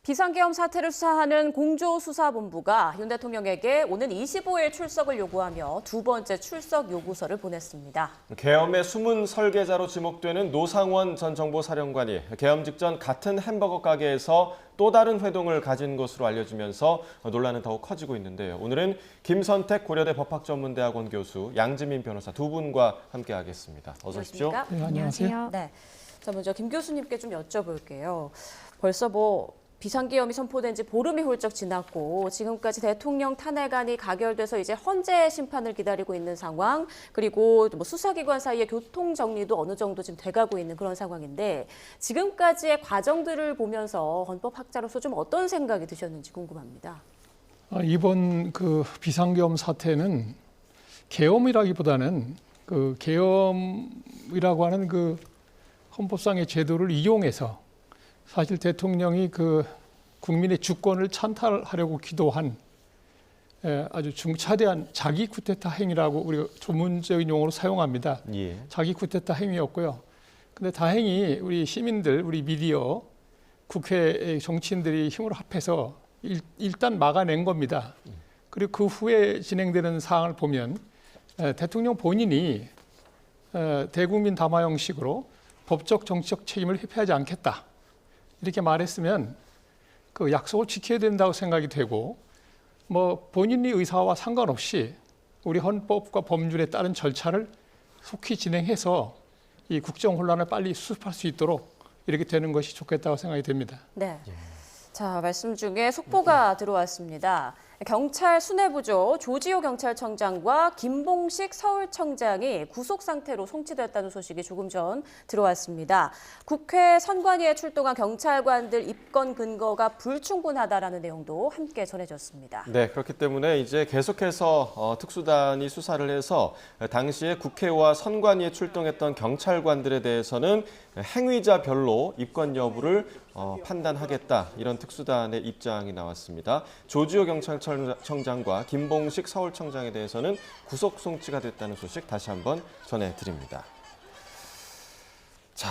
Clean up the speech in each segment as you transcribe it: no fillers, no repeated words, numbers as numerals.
비상계엄 사태를 수사하는 공조수사본부가 윤 대통령에게 오는 25일 출석을 요구하며 두 번째 출석 요구서를 보냈습니다. 계엄의 숨은 설계자로 지목되는 노상원 전 정보사령관이 계엄 직전 같은 햄버거 가게에서 또 다른 회동을 가진 것으로 알려지면서 논란은 더욱 커지고 있는데요. 오늘은 김선택 고려대 법학전문대학원 교수, 양지민 변호사 두 분과 함께하겠습니다. 어서 오십시오. 네, 안녕하세요. 네. 자, 먼저 김 교수님께 좀 여쭤볼게요. 벌써 비상계엄이 선포된 지 보름이 훌쩍 지났고 지금까지 대통령 탄핵안이 가결돼서 이제 헌재 심판을 기다리고 있는 상황, 그리고 수사기관 사이의 교통 정리도 어느 정도 지금 돼가고 있는 그런 상황인데 지금까지의 과정들을 보면서 헌법학자로서 좀 어떤 생각이 드셨는지 궁금합니다. 이번 비상계엄 사태는 계엄이라기보다는 계엄이라고 하는 헌법상의 제도를 이용해서 사실 대통령이 국민의 주권을 찬탈하려고 기도한 아주 중차대한 자기 쿠데타 행위라고 우리가 전문적인 용어로 사용합니다. 예. 자기 쿠데타 행위였고요. 근데 다행히 우리 시민들, 우리 미디어, 국회 정치인들이 힘을 합해서 일단 막아낸 겁니다. 그리고 그 후에 진행되는 사항을 보면 대통령 본인이 대국민 담화 형식으로 법적 정치적 책임을 회피하지 않겠다 이렇게 말했으면 그 약속을 지켜야 된다고 생각이 되고 본인의 의사와 상관없이 우리 헌법과 법률에 따른 절차를 속히 진행해서 이 국정 혼란을 빨리 수습할 수 있도록 이렇게 되는 것이 좋겠다고 생각이 됩니다. 네. 자, 말씀 중에 속보가 들어왔습니다. 경찰 수뇌부죠. 조지호 경찰청장과 김봉식 서울청장이 구속 상태로 송치됐다는 소식이 조금 전 들어왔습니다. 국회 선관위에 출동한 경찰관들 입건 근거가 불충분하다라는 내용도 함께 전해졌습니다. 네, 그렇기 때문에 이제 계속해서 특수단이 수사를 해서 당시에 국회와 선관위에 출동했던 경찰관들에 대해서는 행위자별로 입건 여부를 판단하겠다, 이런 특수단의 입장이 나왔습니다. 조지호 경찰청장과 김봉식 서울청장에 대해서는 구속 송치가 됐다는 소식 다시 한번 전해드립니다. 자,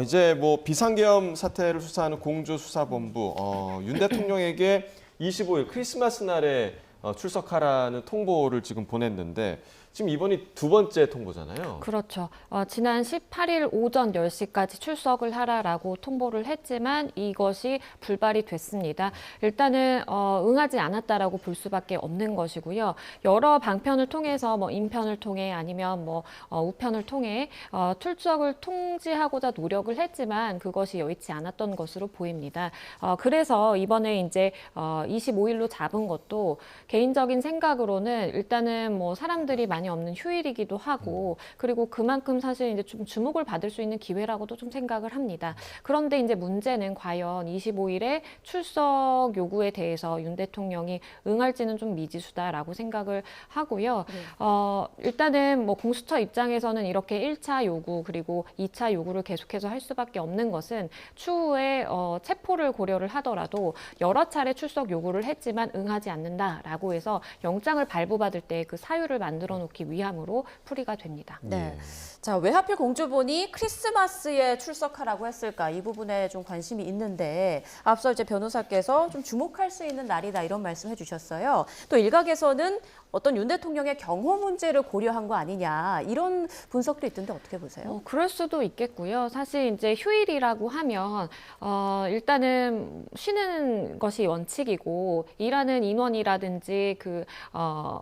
이제 비상계엄 사태를 수사하는 공조수사본부, 윤 대통령에게 25일 크리스마스 날에 출석하라는 통보를 지금 보냈는데 지금 이번이 두 번째 통보잖아요. 그렇죠. 지난 18일 오전 10시까지 출석을 하라라고 통보를 했지만 이것이 불발이 됐습니다. 일단은 응하지 않았다라고 볼 수밖에 없는 것이고요. 여러 방편을 통해서 인편을 통해 아니면 우편을 통해 출석을 통지하고자 노력을 했지만 그것이 여의치 않았던 것으로 보입니다. 그래서 이번에 이제 25일로 잡은 것도 개인적인 생각으로는 일단은 사람들이 많이 없는 휴일이기도 하고, 그리고 그만큼 사실 이제 좀 주목을 받을 수 있는 기회라고도 좀 생각을 합니다. 그런데 이제 문제는 과연 25일에 출석 요구에 대해서 윤 대통령이 응할지는 좀 미지수다라고 생각을 하고요. 일단은 공수처 입장에서는 이렇게 1차 요구 그리고 2차 요구를 계속해서 할 수밖에 없는 것은 추후에 체포를 고려를 하더라도 여러 차례 출석 요구를 했지만 응하지 않는다라고 해서 영장을 발부받을 때 그 사유를 만들어 놓기 위함으로 풀이가 됩니다. 네. 자, 왜 하필 공주본이 크리스마스에 출석하라고 했을까? 이 부분에 좀 관심이 있는데 앞서 이제 변호사께서 좀 주목할 수 있는 날이다 이런 말씀 해주셨어요. 또 일각에서는 어떤 윤 대통령의 경호 문제를 고려한 거 아니냐 이런 분석도 있던데 어떻게 보세요? 그럴 수도 있겠고요. 사실 이제 휴일이라고 하면 일단은 쉬는 것이 원칙이고 일하는 인원이라든지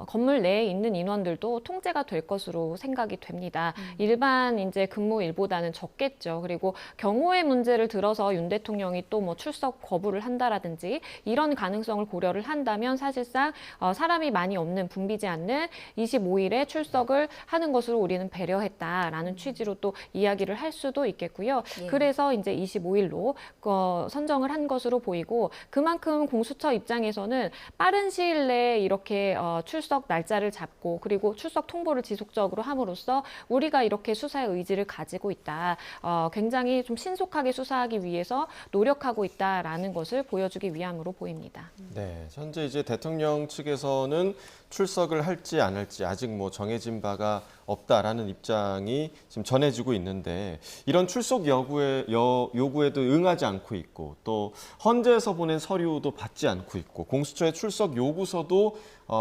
건물 내에 있는 인원들도 통제가 될 것으로 생각이 됩니다. 일반 이제 근무일보다는 적겠죠. 그리고 경호의 문제를 들어서 윤 대통령이 또 출석 거부를 한다라든지 이런 가능성을 고려를 한다면 사실상 사람이 많이 없는 붐비지 않는 25일에 출석을 하는 것으로 우리는 배려했다라는 취지로 또 이야기를 할 수도 있겠고요. 예. 그래서 이제 25일로 선정을 한 것으로 보이고 그만큼 공수처 입장에서는 빠른 시일 내에 이렇게 출석 날짜를 잡고 그리고 출석 통보를 지속적으로 함으로써 우리가 이렇게 수사의 의지를 가지고 있다. 굉장히 좀 신속하게 수사하기 위해서 노력하고 있다라는 것을 보여주기 위함으로 보입니다. 네, 현재 이제 대통령 측에서는 출석을 할지 안 할지 아직 정해진 바가 없다라는 입장이 지금 전해지고 있는데 이런 출석 요구에도 응하지 않고 있고 또 헌재에서 보낸 서류도 받지 않고 있고 공수처의 출석 요구서도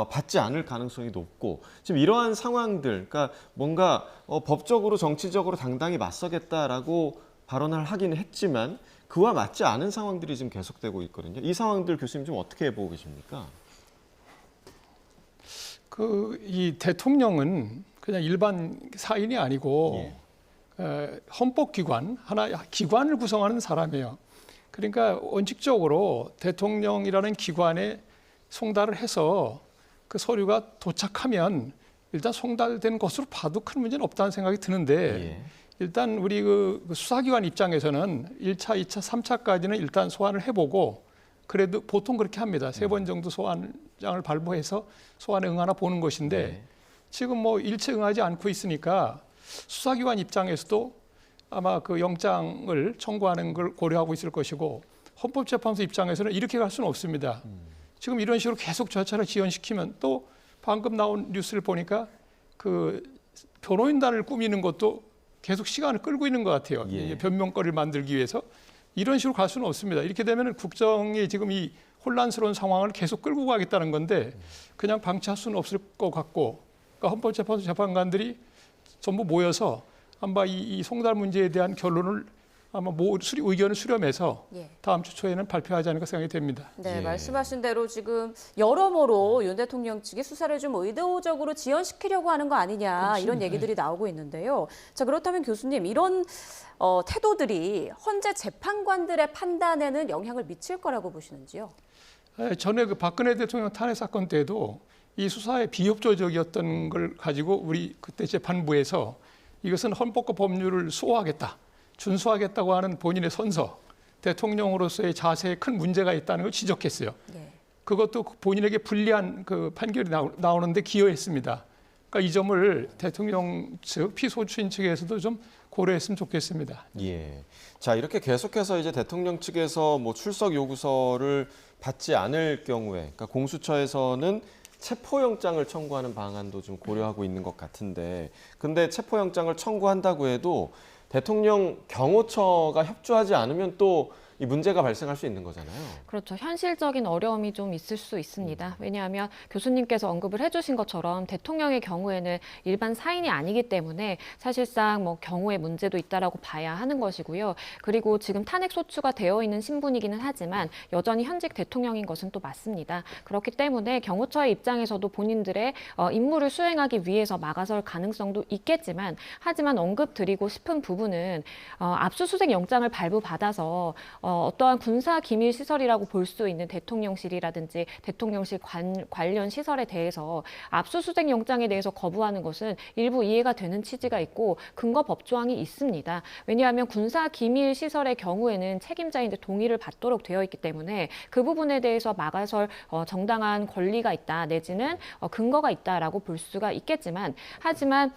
받지 않을 가능성이 높고 지금 이러한 상황들, 그러니까 뭔가 법적으로 정치적으로 당당히 맞서겠다라고 발언을 하긴 했지만 그와 맞지 않은 상황들이 지금 계속되고 있거든요. 이 상황들 교수님 좀 어떻게 보고 계십니까? 이 대통령은 그냥 일반 사인이 아니고 헌법기관, 기관을 구성하는 사람이에요. 그러니까 원칙적으로 대통령이라는 기관에 송달을 해서 그 서류가 도착하면 일단 송달된 것으로 봐도 큰 문제는 없다는 생각이 드는데 일단 우리 그 수사기관 입장에서는 1차, 2차, 3차까지는 일단 소환을 해보고 그래도 보통 그렇게 합니다. 3번 정도 소환장을 발부해서 소환에 응하나 보는 것인데 지금 뭐 일체 응하지 않고 있으니까 수사기관 입장에서도 아마 그 영장을 청구하는 걸 고려하고 있을 것이고 헌법재판소 입장에서는 이렇게 갈 수는 없습니다. 지금 이런 식으로 계속 절차를 지연시키면 또 방금 나온 뉴스를 보니까 그 변호인단을 꾸미는 것도 계속 시간을 끌고 있는 것 같아요. 변명거리를 만들기 위해서. 이런 식으로 갈 수는 없습니다. 이렇게 되면 국정이 지금 이 혼란스러운 상황을 계속 끌고 가겠다는 건데 그냥 방치할 수는 없을 것 같고 그러니까 헌법재판소 재판관들이 전부 모여서 아마 이 송달 문제에 대한 결론을 아마 의견을 수렴해서 다음 주 초에는 발표하지 않을까 생각이 됩니다. 네, 말씀하신 대로 지금 여러모로 윤 대통령 측이 수사를 좀 의도적으로 지연시키려고 하는 거 아니냐 그렇습니다. 이런 얘기들이 나오고 있는데요. 자, 그렇다면 교수님 이런 태도들이 헌재 재판관들의 판단에는 영향을 미칠 거라고 보시는지요? 전에 그 박근혜 대통령 탄핵 사건 때도 이 수사에 비협조적이었던 걸 가지고 우리 그때 재판부에서 이것은 헌법과 법률을 수호하겠다. 준수하겠다고 하는 본인의 선서, 대통령으로서의 자세에 큰 문제가 있다는 걸 지적했어요. 그것도 본인에게 불리한 그 판결이 나오는데 기여했습니다. 그러니까 이 점을 대통령 측, 피소추인 측에서도 좀 고려했으면 좋겠습니다. 자, 이렇게 계속해서 이제 대통령 측에서 뭐 출석 요구서를 받지 않을 경우에, 그러니까 공수처에서는 체포영장을 청구하는 방안도 좀 고려하고 있는 것 같은데, 근데 체포영장을 청구한다고 해도 대통령 경호처가 협조하지 않으면 또 이 문제가 발생할 수 있는 거잖아요. 그렇죠. 현실적인 어려움이 좀 있을 수 있습니다. 왜냐하면 교수님께서 언급을 해주신 것처럼 대통령의 경우에는 일반 사인이 아니기 때문에 사실상 뭐 경호에 문제도 있다라고 봐야 하는 것이고요. 그리고 지금 탄핵 소추가 되어 있는 신분이기는 하지만 여전히 현직 대통령인 것은 또 맞습니다. 그렇기 때문에 경호처의 입장에서도 본인들의 임무를 수행하기 위해서 막아설 가능성도 있겠지만 하지만 언급드리고 싶은 부분은 압수수색 영장을 발부받아서 어떠한 군사 기밀 시설이라고 볼 수 있는 대통령실이라든지 대통령실 관련 시설에 대해서 압수수색 영장에 대해서 거부하는 것은 일부 이해가 되는 취지가 있고 근거 법조항이 있습니다. 왜냐하면 군사 기밀 시설의 경우에는 책임자인데 동의를 받도록 되어 있기 때문에 그 부분에 대해서 막아설 정당한 권리가 있다 내지는 근거가 있다라고 볼 수가 있겠지만 하지만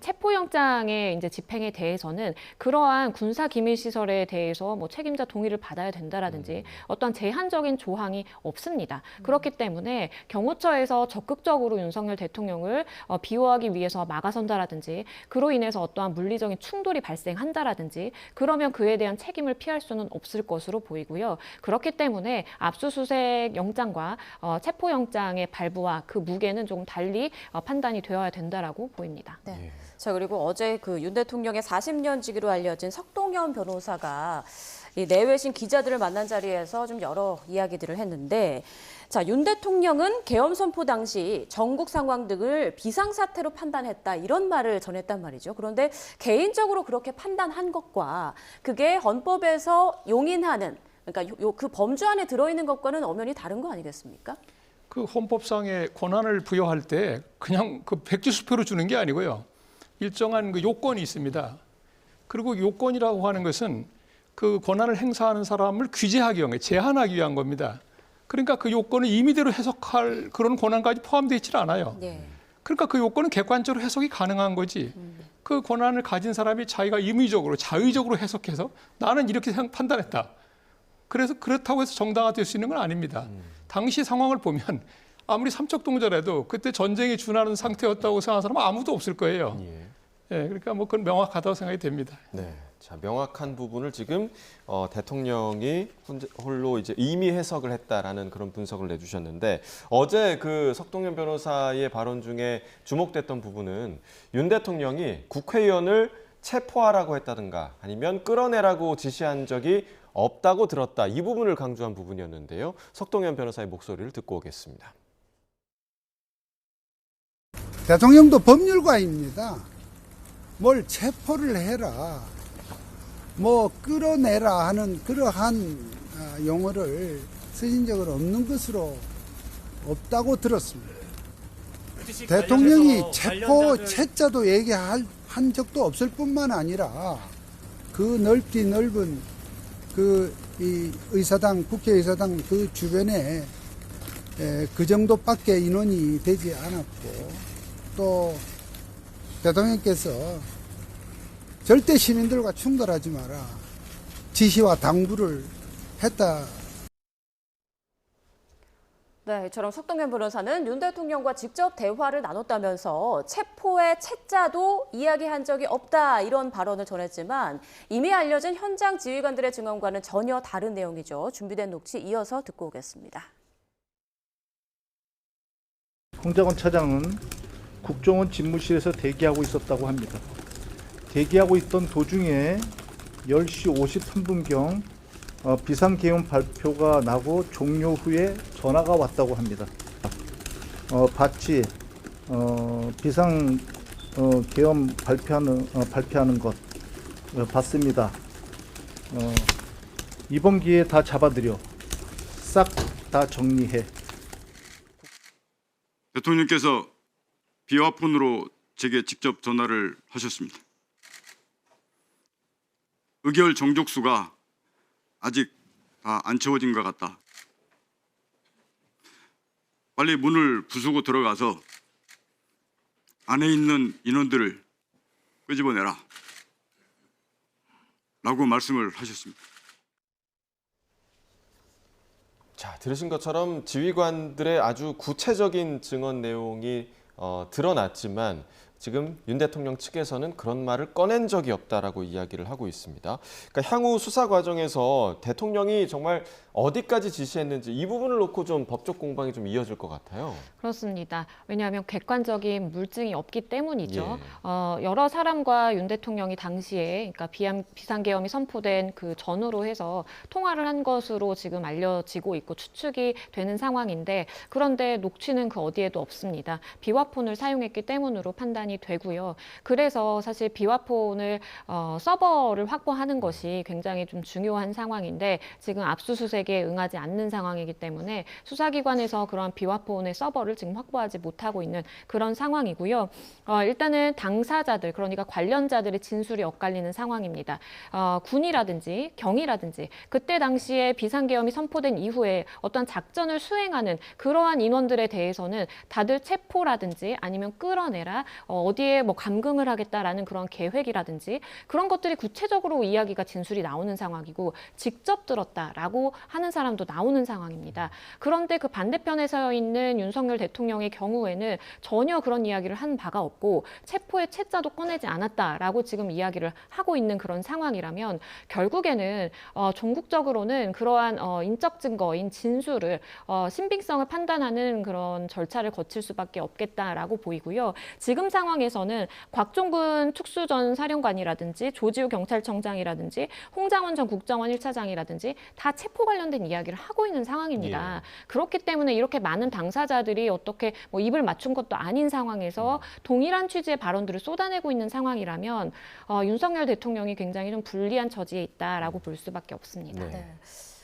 체포영장의 이제 집행에 대해서는 그러한 군사 기밀 시설에 대해서 뭐 책임자 동의를 받아야 된다라든지 어떤 제한적인 조항이 없습니다. 그렇기 때문에 경호처에서 적극적으로 윤석열 대통령을 비호하기 위해서 막아선다라든지 그로 인해서 어떠한 물리적인 충돌이 발생한다라든지 그러면 그에 대한 책임을 피할 수는 없을 것으로 보이고요. 그렇기 때문에 압수수색 영장과 체포영장의 발부와 그 무게는 조금 달리 판단이 되어야 된다라고 보입니다. 네. 자, 그리고 어제 그 윤 대통령의 40년 지기로 알려진 석동현 변호사가 이 내외신 기자들을 만난 자리에서 좀 여러 이야기들을 했는데 자, 윤 대통령은 계엄 선포 당시 전국 상황 등을 비상사태로 판단했다 이런 말을 전했단 말이죠. 그런데 개인적으로 그렇게 판단한 것과 그게 헌법에서 용인하는 그러니까 그 범주 안에 들어있는 것과는 엄연히 다른 거 아니겠습니까? 그 헌법상의 권한을 부여할 때 그냥 그 백지수표로 주는 게 아니고요. 일정한 그 요건이 있습니다. 그리고 요건이라고 하는 것은 그 권한을 행사하는 사람을 규제하기 위한, 제한하기 위한 겁니다. 그러니까 그 요건을 임의대로 해석할 그런 권한까지 포함되어 있지 않아요. 그러니까 그 요건은 객관적으로 해석이 가능한 거지. 그 권한을 가진 사람이 자기가 임의적으로, 자의적으로 해석해서 나는 이렇게 판단했다. 그래서 그렇다고 해서 정당화될 수 있는 건 아닙니다. 당시 상황을 보면 아무리 삼척동전해도 그때 전쟁이 준하는 상태였다고 생각하는 사람은 아무도 없을 거예요. 예. 예, 그러니까 뭐 그건 명확하다고 생각이 됩니다. 네. 자, 명확한 부분을 지금 대통령이 홀로 이제 임의 해석을 했다라는 그런 분석을 내주셨는데 어제 그 석동현 변호사의 발언 중에 주목됐던 부분은 윤 대통령이 국회의원을 체포하라고 했다든가 아니면 끌어내라고 지시한 적이 없다고 들었다. 이 부분을 강조한 부분이었는데요. 석동현 변호사의 목소리를 듣고 오겠습니다. 대통령도 법률가입니다. 뭘 체포를 해라, 뭐 끌어내라 하는 그러한 용어를 쓰신 적은 없는 것으로 없다고 들었습니다. 대통령이 체포 채자도 얘기한 적도 없을 뿐만 아니라 그 넓은 이 의사당, 국회의사당 그 주변에 그 정도밖에 인원이 되지 않았고 또 대통령께서 절대 시민들과 충돌하지 마라 지시와 당부를 했다. 네, 이처럼 석동현 변호사는 윤 대통령과 직접 대화를 나눴다면서 체포의 채자도 이야기한 적이 없다 이런 발언을 전했지만 이미 알려진 현장 지휘관들의 증언과는 전혀 다른 내용이죠. 준비된 녹취 이어서 듣고 오겠습니다. 홍 장관 차장은 국정원 집무실에서 대기하고 있었다고 합니다. 대기하고 있던 도중에 10시 53분경 비상계엄 발표가 나고 종료 후에 전화가 왔다고 합니다. 봤지, 비상계엄 발표하는 것 봤습니다. 이번 기회에 다 잡아들여 싹 다 정리해. 대통령께서 비화폰으로 제게 직접 전화를 하셨습니다. 의결 정족수가 아직 다 안 채워진 것 같다. 빨리 문을 부수고 들어가서 안에 있는 인원들을 끄집어내라 라고 말씀을 하셨습니다. 자, 들으신 것처럼 지휘관들의 아주 구체적인 증언 내용이 드러났지만 지금 윤 대통령 측에서는 그런 말을 꺼낸 적이 없다라고 이야기를 하고 있습니다. 그러니까 향후 수사 과정에서 대통령이 정말 어디까지 지시했는지 이 부분을 놓고 좀 법적 공방이 좀 이어질 것 같아요. 그렇습니다. 왜냐하면 객관적인 물증이 없기 때문이죠. 예. 여러 사람과 윤 대통령이 당시에 그러니까 비상계엄이 선포된 그 전후로 해서 통화를 한 것으로 지금 알려지고 있고 추측이 되는 상황인데 그런데 녹취는 그 어디에도 없습니다. 비화폰을 사용했기 때문으로 판단이 되고요. 그래서 사실 비화폰을 서버를 확보하는 것이 굉장히 좀 중요한 상황인데 지금 압수수색에 응하지 않는 상황이기 때문에 수사기관에서 그러한 비화폰의 서버를 지금 확보하지 못하고 있는 그런 상황이고요. 일단은 당사자들 그러니까 관련자들의 진술이 엇갈리는 상황입니다. 군이라든지 경이라든지 그때 당시에 비상계엄이 선포된 이후에 어떤 작전을 수행하는 그러한 인원들에 대해서는 다들 체포라든지 아니면 끌어내라 어디에 뭐 감금을 하겠다라는 그런 계획이라든지 그런 것들이 구체적으로 이야기가 진술이 나오는 상황이고 직접 들었다라고 하는 사람도 나오는 상황입니다. 그런데 그 반대편에 서 있는 윤석열 대통령의 경우에는 전혀 그런 이야기를 한 바가 없고 체포의 채자도 꺼내지 않았다라고 지금 이야기를 하고 있는 그런 상황이라면 결국에는 종국적으로는 그러한 인적 증거인 진술을 신빙성을 판단하는 그런 절차를 거칠 수밖에 없겠다라고 보이고요. 지금 상황에서는 곽종근 특수전 사령관이라든지 조지우 경찰청장이라든지 홍장원 전 국정원 1차장이라든지 다 체포 관련된 이야기를 하고 있는 상황입니다. 예. 그렇기 때문에 이렇게 많은 당사자들이 어떻게 뭐 입을 맞춘 것도 아닌 상황에서 동일한 취지의 발언들을 쏟아내고 있는 상황이라면 윤석열 대통령이 굉장히 좀 불리한 처지에 있다라고 볼 수밖에 없습니다. 네. 네.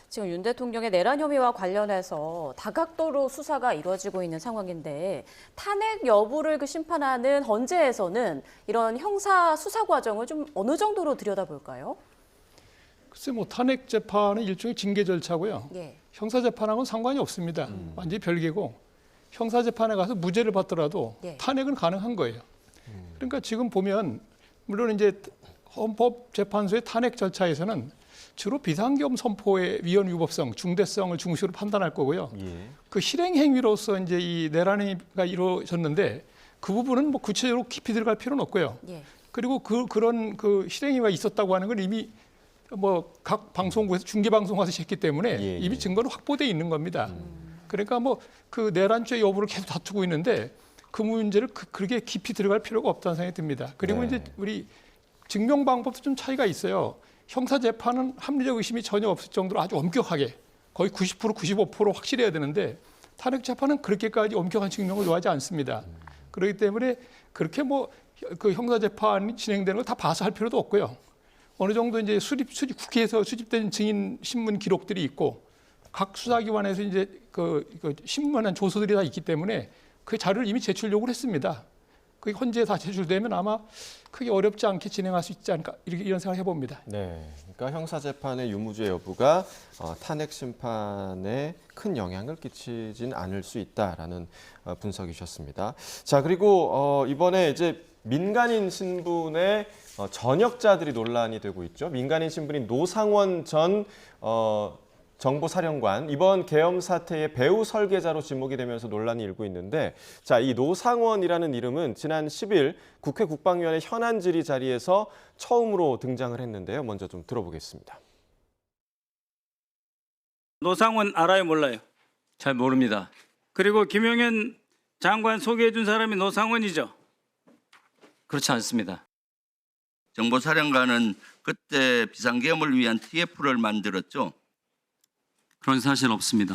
지금 윤 대통령의 내란 혐의와 관련해서 다각도로 수사가 이루어지고 있는 상황인데 탄핵 여부를 심판하는 헌재에서는 이런 형사 수사 과정을 좀 어느 정도로 들여다볼까요? 글쎄 뭐 탄핵 재판은 일종의 징계 절차고요. 예. 형사 재판하고는 상관이 없습니다. 완전히 별개고 형사 재판에 가서 무죄를 받더라도 예. 탄핵은 가능한 거예요. 그러니까 지금 보면 물론 이제 헌법재판소의 탄핵 절차에서는 주로 비상계엄 선포의 위헌 위법성, 중대성을 중심으로 판단할 거고요. 예. 그 실행 행위로서 이제 이 내란이 이루어졌는데 그 부분은 뭐 구체적으로 깊이 들어갈 필요는 없고요. 예. 그리고 그런 실행 행위가 있었다고 하는 건 이미 뭐 각 방송국에서 중계 방송 와서 했기 때문에 예, 이미 예. 증거는 확보돼 있는 겁니다. 그러니까 뭐 그 내란죄 여부를 계속 다투고 있는데 그 문제를 그렇게 깊이 들어갈 필요가 없다는 생각이 듭니다. 그리고 네. 이제 우리 증명 방법도 좀 차이가 있어요. 형사 재판은 합리적 의심이 전혀 없을 정도로 아주 엄격하게 거의 90% 95% 확실해야 되는데 탄핵 재판은 그렇게까지 엄격한 증명을 요하지 않습니다. 그렇기 때문에 그렇게 뭐 그 형사 재판이 진행되는 걸 다 봐서 할 필요도 없고요. 어느 정도 이제 국회에서 수집된 증인 신문 기록들이 있고 각 수사기관에서 이제 그 신문한 조서들이 다 있기 때문에 그 자료를 이미 제출 요구를 했습니다. 그게 헌재에 다 제출되면 아마 크게 어렵지 않게 진행할 수 있지 않을까 이런 생각을 해봅니다. 네, 그러니까 형사재판의 유무죄 여부가 탄핵 심판에 큰 영향을 끼치진 않을 수 있다라는 분석이셨습니다. 자, 그리고 이번에 이제 민간인 신분의 전역자들이 논란이 되고 있죠. 민간인 신분인 노상원 전 정보사령관, 이번 계엄 사태의 배후 설계자로 지목이 되면서 논란이 일고 있는데, 자, 이 노상원이라는 이름은 지난 10일 국회 국방위원회 현안 질의 자리에서 처음으로 등장을 했는데요. 먼저 좀 들어보겠습니다. 노상원 알아요, 몰라요? 잘 모릅니다. 그리고 김용현 장관 소개해 준 사람이 노상원이죠? 그렇지 않습니다. 정보사령관은 그때 비상계엄을 위한 TF를 만들었죠. 그런 사실 없습니다.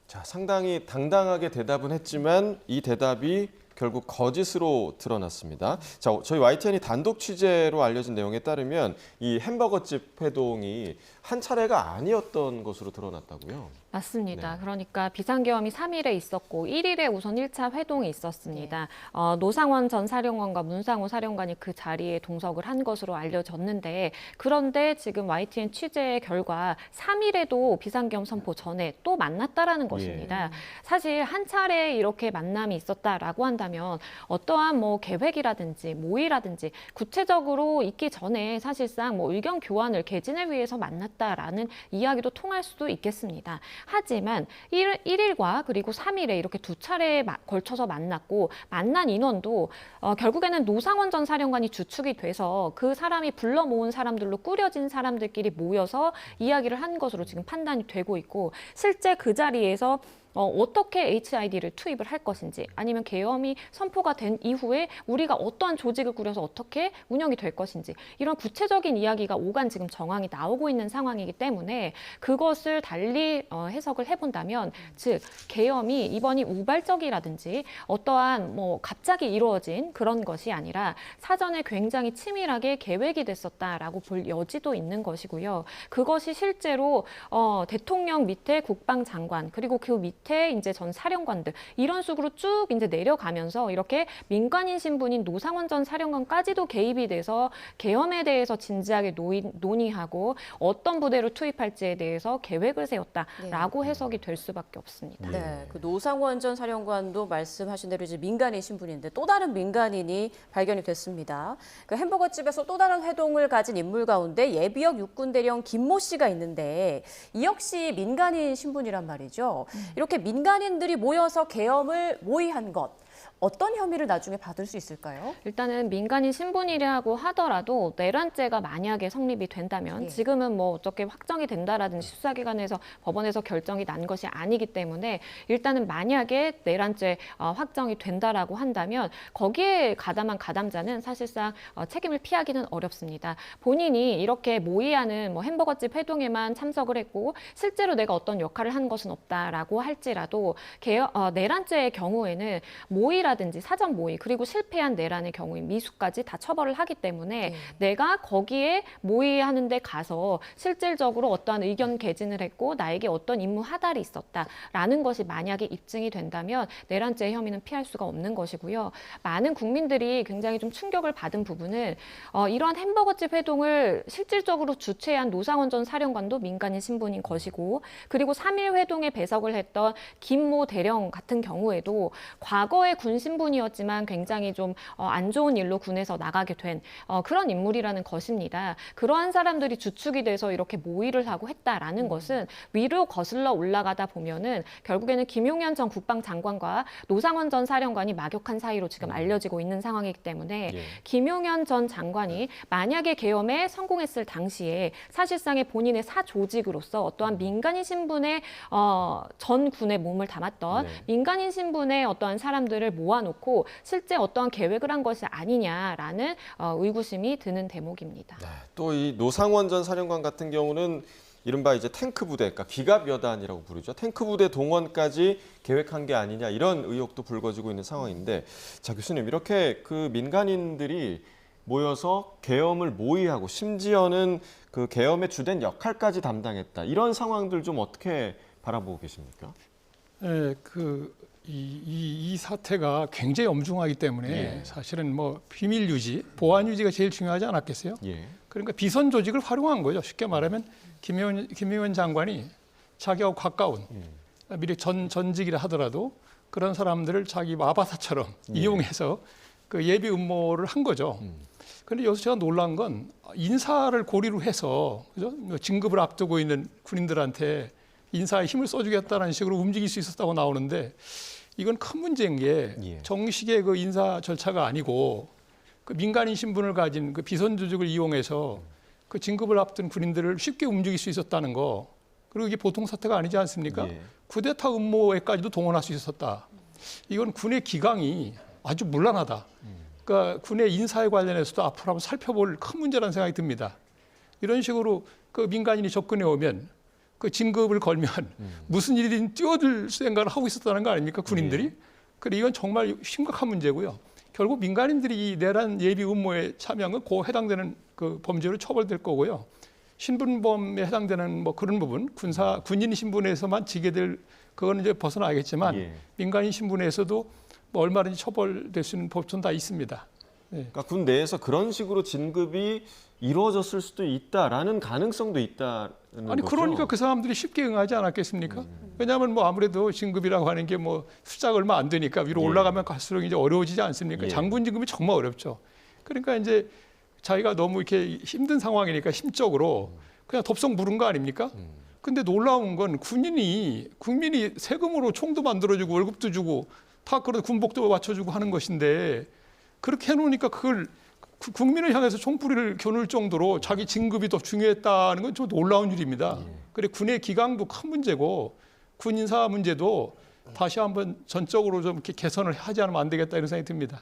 자, 상당히 당당하게 대답은 했지만 이 대답이 결국 거짓으로 드러났습니다. 자, 저희 YTN이 단독 취재로 알려진 내용에 따르면 이 햄버거집 회동이 한 차례가 아니었던 것으로 드러났다고요. 맞습니다. 네. 그러니까 비상계엄이 3일에 있었고 1일에 우선 1차 회동이 있었습니다. 노상원 전 사령관과 문상호 사령관이 그 자리에 동석을 한 것으로 알려졌는데, 그런데 지금 YTN 취재의 결과 3일에도 비상계엄 선포 전에 또 만났다라는 것입니다. 사실 한 차례 이렇게 만남이 있었다라고 한다면 어떠한 뭐 계획이라든지 모의라든지 구체적으로 있기 전에 사실상 뭐 의견 교환을 개진을 위해서 만났다라는 이야기도 통할 수도 있겠습니다. 하지만 1일과 그리고 3일에 이렇게 두 차례에 걸쳐서 만났고, 만난 인원도 결국에는 노상원 전 사령관이 주축이 돼서 그 사람이 불러 모은 사람들로 꾸려진 사람들끼리 모여서 이야기를 한 것으로 지금 판단이 되고 있고, 실제 그 자리에서 어떻게 HID를 투입을 할 것인지, 아니면 계엄이 선포가 된 이후에 우리가 어떠한 조직을 꾸려서 어떻게 운영이 될 것인지, 이런 구체적인 이야기가 오간 지금 정황이 나오고 있는 상황이기 때문에 그것을 달리 해석을 해본다면, 즉 계엄이 이번이 우발적이라든지 어떠한 뭐 갑자기 이루어진 그런 것이 아니라 사전에 굉장히 치밀하게 계획이 됐었다라고 볼 여지도 있는 것이고요. 그것이 실제로 대통령 밑에 국방장관, 그리고 그 밑에 이제 전 사령관들, 이런 식으로 쭉 이제 내려가면서 이렇게 민간인 신분인 노상원 전 사령관까지도 개입이 돼서 계엄에 대해서 진지하게 논의하고 어떤 부대로 투입할지에 대해서 계획을 세웠다라고 해석이 될 수밖에 없습니다. 네, 그 노상원 전 사령관도 말씀하신 대로 이제 민간인 신분인데 또 다른 민간인이 발견이 됐습니다. 그 햄버거집에서 또 다른 회동을 가진 인물 가운데 예비역 육군대령 김모 씨가 있는데, 이 역시 민간인 신분이란 말이죠. 이렇게 민간인들이 모여서 계엄을 모의한 것, 어떤 혐의를 나중에 받을 수 있을까요? 일단은 민간인 신분이라고 하더라도 내란죄가 만약에 성립이 된다면, 지금은 뭐 어떻게 확정이 된다라든지 수사기관에서 법원에서 결정이 난 것이 아니기 때문에, 일단은 만약에 내란죄 확정이 된다라고 한다면 거기에 가담한 가담자는 사실상 책임을 피하기는 어렵습니다. 본인이 이렇게 모의하는 뭐 햄버거집 회동에만 참석을 했고 실제로 내가 어떤 역할을 한 것은 없다라고 할지라도 내란죄의 경우에는 모의라든지 사전 모의, 그리고 실패한 내란의 경우에 미수까지 다 처벌을 하기 때문에 내가 거기에 모의하는 데 가서 실질적으로 어떠한 의견 개진을 했고 나에게 어떤 임무 하달이 있었다라는 것이 만약에 입증이 된다면 내란죄 혐의는 피할 수가 없는 것이고요. 많은 국민들이 굉장히 좀 충격을 받은 부분은 이러한 햄버거집 회동을 실질적으로 주최한 노상원 전 사령관도 민간인 신분인 것이고, 그리고 3.1 회동에 배석을 했던 김모 대령 같은 경우에도 과거에 과거의 군 신분이었지만 굉장히 좀 안 좋은 일로 군에서 나가게 된 그런 인물이라는 것입니다. 그러한 사람들이 주축이 돼서 이렇게 모의를 하고 했다라는 것은 위로 거슬러 올라가다 보면은 결국에는 김용현 전 국방장관과 노상원 전 사령관이 막역한 사이로 지금 알려지고 있는 상황이기 때문에 김용현 전 장관이 만약에 계엄에 성공했을 당시에 사실상의 본인의 사조직으로서 어떠한 민간인 신분의 전 군에 몸을 담았던 민간인 신분의 어떠한 사람들을 모아놓고 실제 어떠한 계획을 한 것이 아니냐라는 의구심이 드는 대목입니다. 또 이 노상원 전 사령관 같은 경우는 이른바 이제 탱크 부대, 그러니까 기갑 여단이라고 부르죠. 탱크 부대 동원까지 계획한 게 아니냐 이런 의혹도 불거지고 있는 상황인데, 자 교수님, 이렇게 그 민간인들이 모여서 계엄을 모의하고 심지어는 그 계엄의 주된 역할까지 담당했다, 이런 상황들 좀 어떻게 바라보고 계십니까? 네, 이 사태가 굉장히 엄중하기 때문에 사실은 뭐 비밀 유지, 보안 유지가 제일 중요하지 않았겠어요? 그러니까 비선 조직을 활용한 거죠. 쉽게 말하면 김용현 장관이 자기하고 가까운 미리 전직이라 하더라도 그런 사람들을 자기 마바사처럼 이용해서 그 예비 음모를 한 거죠. 그런데 여기서 제가 놀란 건 인사를 고리로 해서, 그죠? 진급을 앞두고 있는 군인들한테 인사에 힘을 써주겠다는 식으로 움직일 수 있었다고 나오는데, 이건 큰 문제인 게 정식의 그 인사 절차가 아니고 그 민간인 신분을 가진 그 비선 조직을 이용해서 그 진급을 앞둔 군인들을 쉽게 움직일 수 있었다는 거, 그리고 이게 보통 사태가 아니지 않습니까? 쿠데타 음모에까지도 동원할 수 있었다. 이건 군의 기강이 아주 문란하다. 그러니까 군의 인사에 관련해서도 앞으로 한번 살펴볼 큰 문제라는 생각이 듭니다. 이런 식으로 그 민간인이 접근해 오면 그 진급을 걸면 무슨 일이든 뛰어들 생각을 하고 있었다는 거 아닙니까, 군인들이? 그래, 이건 정말 심각한 문제고요. 결국 민간인들이 이 내란 예비 음모에 참여한 건 그 해당되는 그 범죄로 처벌될 거고요. 신분범에 해당되는 뭐 그런 부분, 군인 신분에서만 지게 될, 그거는 이제 벗어나겠지만 민간인 신분에서도 뭐 얼마든지 처벌될 수 있는 법조는 다 있습니다. 그러니까 군 내에서 그런 식으로 진급이 이루어졌을 수도 있다라는 가능성도 있다는 아니, 거죠. 그러니까 그 사람들이 쉽게 응하지 않았겠습니까? 왜냐하면 뭐 아무래도 진급이라고 하는 게 뭐 숫자가 얼마 안 되니까 위로 올라가면 갈수록 이제 어려워지지 않습니까? 장군 진급이 정말 어렵죠. 그러니까 이제 자기가 너무 이렇게 힘든 상황이니까 심적으로 그냥 덥석 물은 거 아닙니까? 근데 놀라운 건 국민이 세금으로 총도 만들어주고 월급도 주고 다 그런 군복도 맞춰주고 하는 것인데, 그렇게 해놓으니까 그걸 국민을 향해서 총뿌리를 겨눌 정도로 자기 진급이 더 중요했다는 건 좀 놀라운 일입니다. 그래, 군의 기강도 큰 문제고 군 인사 문제도 다시 한번 전적으로 좀 이렇게 개선을 하지 않으면 안 되겠다, 이런 생각이 듭니다.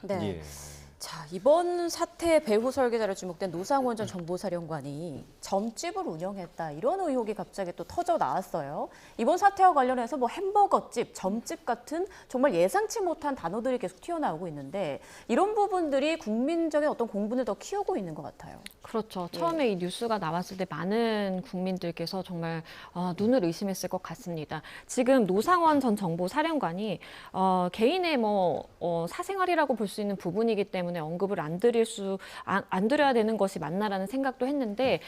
자, 이번 사태의 배후 설계자로 지목된 노상원 전 정보사령관이 점집을 운영했다, 이런 의혹이 갑자기 또 터져 나왔어요. 이번 사태와 관련해서 뭐 햄버거집, 점집 같은 정말 예상치 못한 단어들이 계속 튀어나오고 있는데, 이런 부분들이 국민적인 어떤 공분을 더 키우고 있는 것 같아요. 그렇죠. 처음에 이 뉴스가 나왔을 때 많은 국민들께서 정말 눈을 의심했을 것 같습니다. 지금 노상원 전 정보사령관이 개인의 사생활이라고 볼 수 있는 부분이기 때문에 언급을 안 드려야 되는 것이 맞나라는 생각도 했는데,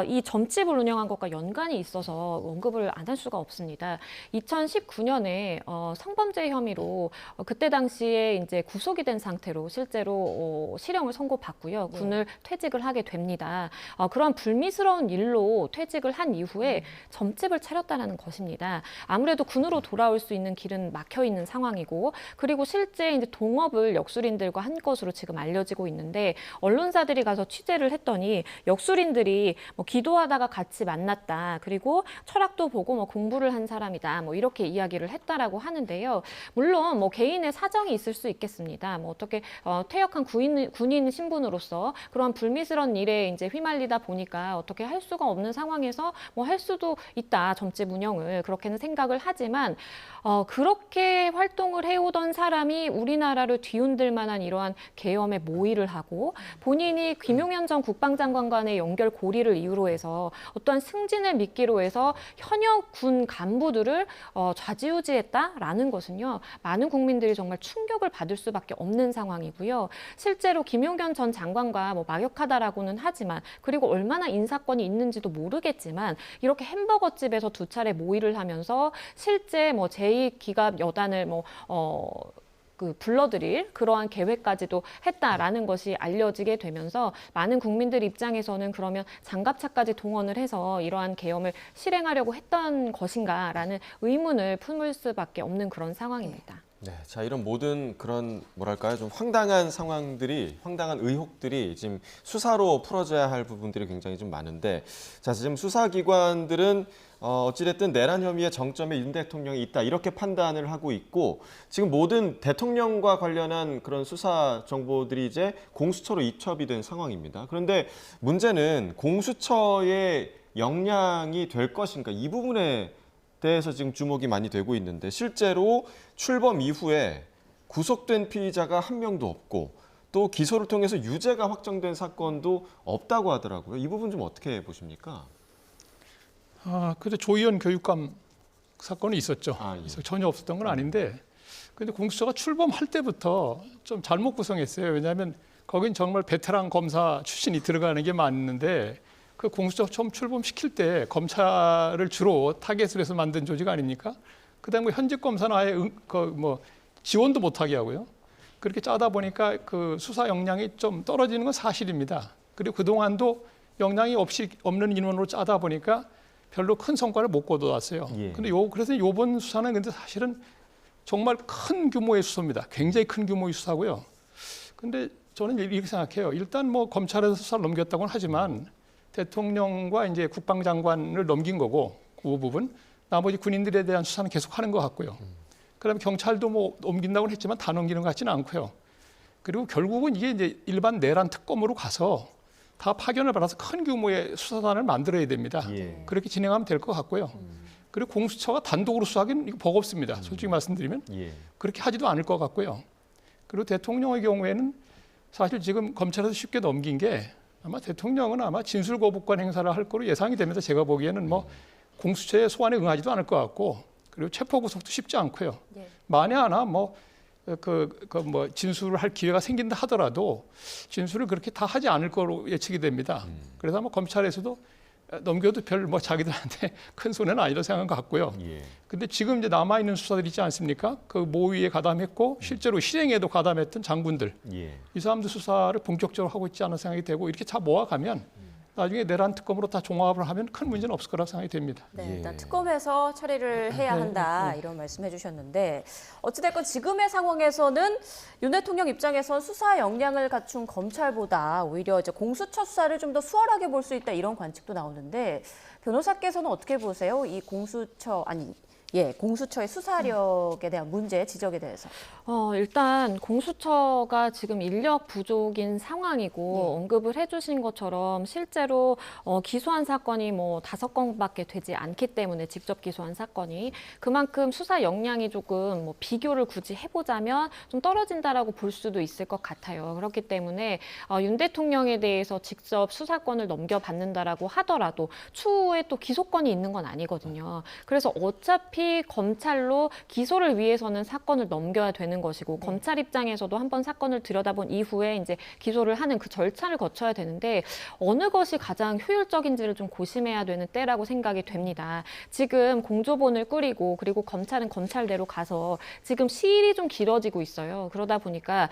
이 점집을 운영한 것과 연관이 있어서 언급을 안 할 수가 없습니다. 2019년에 성범죄 혐의로 그때 당시에 이제 구속이 된 상태로 실제로 실형을 선고받고요. 군을 퇴직을 하게 됩니다. 그런 불미스러운 일로 퇴직을 한 이후에 점집을 차렸다는 것입니다. 아무래도 군으로 돌아올 수 있는 길은 막혀 있는 상황이고, 그리고 실제 이제 동업을 역술인들과 한 것으로 지금 알려지고 있는데, 언론사들이 가서 취재를 했더니 역술인들이 뭐 기도하다가 같이 만났다, 그리고 철학도 보고 뭐 공부를 한 사람이다, 뭐 이렇게 이야기를 했다라고 하는데요. 물론 뭐 개인의 사정이 있을 수 있겠습니다. 뭐 어떻게 퇴역한 군인 신분으로서 그런 불미스러운 일에 이제 휘말리다 보니까 어떻게 할 수가 없는 상황에서 뭐 할 수도 있다, 점집 운영을, 그렇게는 생각을 하지만 그렇게 활동을 해오던 사람이 우리나라를 뒤흔들 만한 이러한 계엄에 모의를 하고, 본인이 김용현 전 국방장관과의 연결 고리를 이유로 해서 어떠한 승진을 미끼로 해서 현역 군 간부들을 좌지우지했다라는 것은요, 많은 국민들이 정말 충격을 받을 수밖에 없는 상황이고요. 실제로 김용현 전 장관과 뭐 막역하다라고는 하지만, 그리고 얼마나 인사권이 있는지도 모르겠지만, 이렇게 햄버거집에서 2차례 모의를 하면서 실제 뭐 제2기갑 여단을 불러들일 그러한 계획까지도 했다라는 것이 알려지게 되면서 많은 국민들 입장에서는 그러면 장갑차까지 동원을 해서 이러한 계엄을 실행하려고 했던 것인가라는 의문을 품을 수밖에 없는 그런 상황입니다. 네, 자 이런 모든 그런 뭐랄까요 좀 황당한 황당한 의혹들이 지금 수사로 풀어져야 할 부분들이 굉장히 좀 많은데, 자 지금 수사기관들은 어찌됐든 내란 혐의의 정점에 윤 대통령이 있다 이렇게 판단을 하고 있고, 지금 모든 대통령과 관련한 그런 수사 정보들이 이제 공수처로 이첩이 된 상황입니다. 그런데 문제는 공수처의 역량이 될 것인가, 이 부분에 대해서 지금 주목이 많이 되고 있는데, 실제로 출범 이후에 구속된 피의자가 한 명도 없고 또 기소를 통해서 유죄가 확정된 사건도 없다고 하더라고요. 이 부분 좀 어떻게 보십니까? 그때 조희연 교육감 사건이 있었죠. 예. 그래서 전혀 없었던 건 아닌데, 근데 공수처가 출범할 때부터 좀 잘못 구성했어요. 왜냐하면 거긴 정말 베테랑 검사 출신이 들어가는 게 맞는데, 그 공수처 처음 출범시킬 때 검찰을 주로 타겟으로 해서 만든 조직 아닙니까? 그다음에 현직 검사는 아예 지원도 못하게 하고요. 그렇게 짜다 보니까 그 수사 역량이 좀 떨어지는 건 사실입니다. 그리고 그동안도 역량이 없는 인원으로 짜다 보니까 별로 큰 성과를 못 거둬왔어요. 근데 그래서 이번 수사는 근데 사실은 정말 큰 규모의 수사입니다. 굉장히 큰 규모의 수사고요. 근데 저는 이렇게 생각해요. 일단 뭐 검찰에서 수사를 넘겼다고는 하지만 대통령과 이제 국방장관을 넘긴 거고, 그 부분 나머지 군인들에 대한 수사는 계속 하는 것 같고요. 그다음에 경찰도 뭐 넘긴다고는 했지만 다 넘기는 것 같지는 않고요. 그리고 결국은 이게 이제 일반 내란 특검으로 가서 다 파견을 받아서 큰 규모의 수사단을 만들어야 됩니다. 그렇게 진행하면 될 것 같고요. 그리고 공수처가 단독으로 수사하기는 이거 버겁습니다. 솔직히 말씀드리면 그렇게 하지도 않을 것 같고요. 그리고 대통령의 경우에는 사실 지금 검찰에서 쉽게 넘긴 게, 아마 대통령은 아마 진술 거부권 행사를 할 거로 예상이 됩니다. 제가 보기에는 뭐 공수처의 소환에 응하지도 않을 것 같고, 그리고 체포 구속도 쉽지 않고요. 만에 하나 진술을 할 기회가 생긴다 하더라도 진술을 그렇게 다 하지 않을 거로 예측이 됩니다. 그래서 아마 검찰에서도 넘겨도 별 자기들한테 큰 손해는 아니라고 생각한 것 같고요. 근데 지금 이제 남아 있는 수사들 있지 않습니까? 그 모의에 가담했고 실제로 실행에도 가담했던 장군들, 이 사람들 수사를 본격적으로 하고 있지 않은 생각이 되고, 이렇게 다 모아가면 나중에 내란 특검으로 다 종합을 하면 큰 문제는 없을 거라고 생각이 됩니다. 네, 일단 특검에서 처리를 해야 한다 이런 말씀해 주셨는데, 어찌됐건 지금의 상황에서는 윤 대통령 입장에선 수사 역량을 갖춘 검찰보다 오히려 이제 공수처 수사를 좀 더 수월하게 볼 수 있다 이런 관측도 나오는데, 변호사께서는 어떻게 보세요? 이 공수처의 수사력에 대한 문제 지적에 대해서. 일단 공수처가 지금 인력 부족인 상황이고, 언급을 해주신 것처럼 실제로 기소한 사건이 뭐 5건밖에 되지 않기 때문에, 직접 기소한 사건이 그만큼 수사 역량이 조금 뭐 비교를 굳이 해보자면 좀 떨어진다라고 볼 수도 있을 것 같아요. 그렇기 때문에 윤 대통령에 대해서 직접 수사권을 넘겨받는다라고 하더라도 추후에 또 기소권이 있는 건 아니거든요. 그래서 어차피 검찰로 기소를 위해서는 사건을 넘겨야 되는 것이고, 검찰 입장에서도 한번 사건을 들여다본 이후에 이제 기소를 하는 그 절차를 거쳐야 되는데, 어느 것이 가장 효율적인지를 좀 고심해야 되는 때라고 생각이 됩니다. 지금 공조본을 꾸리고, 그리고 검찰은 검찰대로 가서 지금 시일이 좀 길어지고 있어요. 그러다 보니까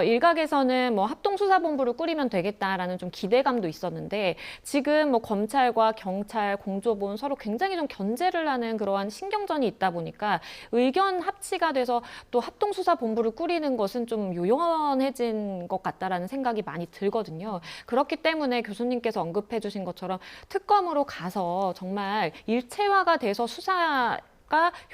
일각에서는 뭐 합동수사본부를 꾸리면 되겠다라는 좀 기대감도 있었는데, 지금 뭐 검찰과 경찰, 공조본 서로 굉장히 좀 견제를 하는 그러한 신경전이 있다 보니까 의견 합치가 돼서 또 합동수사본부를 꾸리는 것은 좀 요원해진 것 같다라는 생각이 많이 들거든요. 그렇기 때문에 교수님께서 언급해 주신 것처럼 특검으로 가서 정말 일체화가 돼서 수사가